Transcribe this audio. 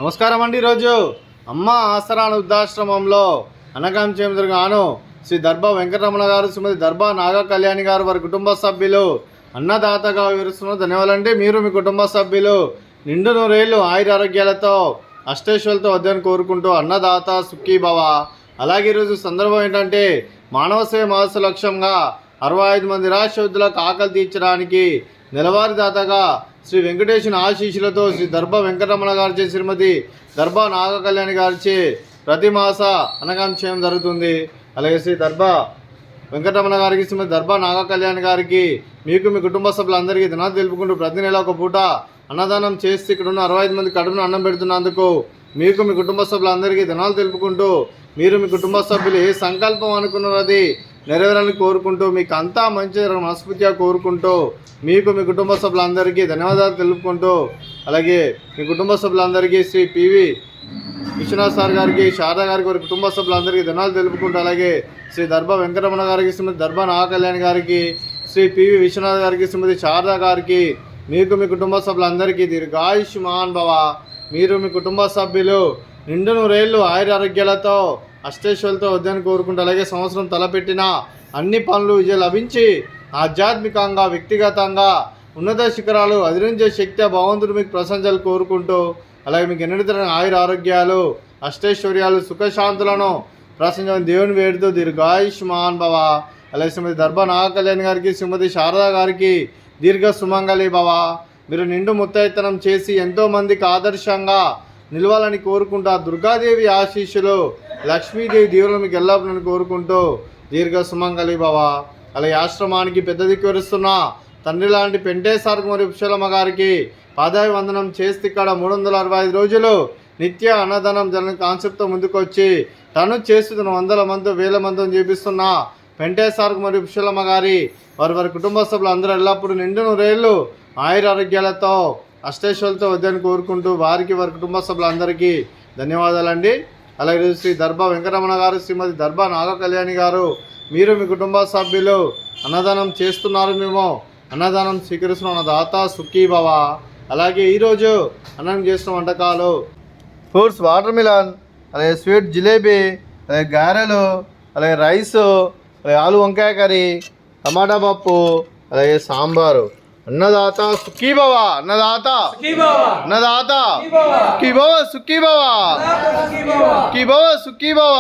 నమస్కారం అండి. ఈరోజు అమ్మ ఆసరా వృద్ధాశ్రమంలో అన్నకాంక్షం గాను శ్రీ దర్భా వెంకటరమణ గారు, శ్రీమతి దర్భా నాగ కళ్యాణి గారు, వారి కుటుంబ సభ్యులు అన్నదాతగా వివరిస్తున్నారు. ధన్యవాదాలండి. మీరు మీ కుటుంబ సభ్యులు నిండు నూరేళ్లు ఆయురారోగ్యాలతో అష్టేశ్వరులతో వద్దని కోరుకుంటూ అన్నదాత సుఖీభవ. అలాగే ఈరోజు సందర్భం ఏంటంటే మానవ సేవ మాస లక్ష్యంగా 65 మంది నిరాశ్రయులకు ఆకలి తీర్చడానికి నెలవారీ దాతగా శ్రీ వెంకటేశ్వర ఆశీస్సులతో శ్రీ దర్భా వెంకటరమణ గారిచే, శ్రీమతి దర్భా నాగ కళ్యాణి గారిచే ప్రతి మాస అన్నదానం జరుగుతుంది. అలాగే శ్రీ దర్భా వెంకటరమణ గారికి, శ్రీమతి దర్భా నాగ కళ్యాణి గారికి, మీకు మీ కుటుంబ సభ్యులందరికీ దినాలు తెలుపుకుంటూ ప్రతి నెల ఒక పూట అన్నదానం చేసి ఇక్కడ ఉన్న 65 మంది కడుపును అన్నం పెడుతున్నందుకు మీకు మీ కుటుంబ సభ్యులందరికీ దినాలు తెలుపుకుంటూ, మీరు మీ కుటుంబ సభ్యులు ఏ సంకల్పం అనుకున్నారో అది నెరవేరాలని కోరుకుంటూ, మీకు అంతా మంచి మనస్ఫూర్తిగా కోరుకుంటూ, మీకు మీ కుటుంబ సభ్యులందరికీ ధన్యవాదాలు తెలుపుకుంటూ, అలాగే మీ కుటుంబ సభ్యులందరికీ శ్రీ పివి విశ్వనాథ్ సార్ గారికి, శారదా గారికి, వారి కుటుంబ సభ్యులందరికీ ధన్యవాదాలు తెలుపుకుంటూ, అలాగే శ్రీ దర్భా వెంకటరమణ గారికి, శ్రీమతి దర్భా నాగ కళ్యాణి గారికి, శ్రీ పివి విశ్వనాథ్ గారికి, శ్రీమతి శారదా గారికి, మీకు మీ కుటుంబ సభ్యులందరికీ దీర్ఘాయుష్మాన్ భవ. మీరు మీ కుటుంబ సభ్యులు నిండు నూరేళ్లు ఆయురారోగ్యాలతో అష్టేశ్వరులతో వద్దని కోరుకుంటూ, అలాగే సంవత్సరం తలపెట్టిన అన్ని పనులు విజయం లభించి ఆధ్యాత్మికంగా, వ్యక్తిగతంగా ఉన్నత శిఖరాలు అధిరించే శక్తి భగవంతుడు మీకు ప్రశంసలు కోరుకుంటూ, అలాగే మీకు ఎన్నడతర ఆయురారోగ్యాలు, అష్టైశ్వర్యాలు, సుఖశాంతులను ప్రశంస దేవుని వేడుతూ దీర్ఘాయుష్మాన్ భవ. అలాగే శ్రీమతి దర్భా నాగ కళ్యాణి గారికి, శ్రీమతి శారదా గారికి దీర్ఘ సుమంగళి భవ. మీరు నిండు ముత్తైతనం చేసి ఎంతోమందికి ఆదర్శంగా నిలవాలని కోరుకుంటూ, దుర్గాదేవి ఆశీస్సులు, లక్ష్మీదేవి దీవులు మీకు ఎల్లప్పుడూ కోరుకుంటూ దీర్ఘ సుమంగళి భవ. అలాగే ఆశ్రమానికి పెద్ద దిక్కువరుస్తున్న తండ్రి లాంటి పెంటేశ్వర మరియు పుష్పలమ్మ గారికి పాదావి వందనం చేస్తే ఇక్కడ 365 రోజులు నిత్య అన్నదానం జన కాన్సెప్ట్తో ముందుకొచ్చి తను చేస్తున్న 100 మంది 1000 మందిని చూపిస్తున్న పెంటేశ్వర మరియు పుష్పలమ్మ గారి, వారి కుటుంబ సభ్యులు అందరూ ఎల్లప్పుడూ నిండు నూరేళ్లు ఆయురారోగ్యాలతో అష్టేశ్వరులతో వద్దని కోరుకుంటూ, వారికి వారి కుటుంబ సభ్యులందరికీ ధన్యవాదాలండి. అలాగే శ్రీ దర్భా వెంకటరమణ గారు, శ్రీమతి దర్భా నాగ కళ్యాణి గారు, మీరు మీ కుటుంబ సభ్యులు అన్నదానం చేస్తున్నారు, మేము అన్నదానం స్వీకరిస్తున్న దాత సుఖీభవ. అలాగే ఈరోజు అన్నం చేస్తున్న వంటకాలు ఫ్రూట్స్ వాటర్ మిలన్, అలాగే స్వీట్ జిలేబీ, అలాగే గారెలు, అలాగే రైసు, అలాగే ఆలు వంకాయ కర్రీ, టమాటా పప్పు, అలాగే సాంబారు. అన్నదాత సుఖీభవ. అన్నదాత అన్నదాత సుఖీభవ. సుఖీభవ సుఖీభవ సుఖీభవ.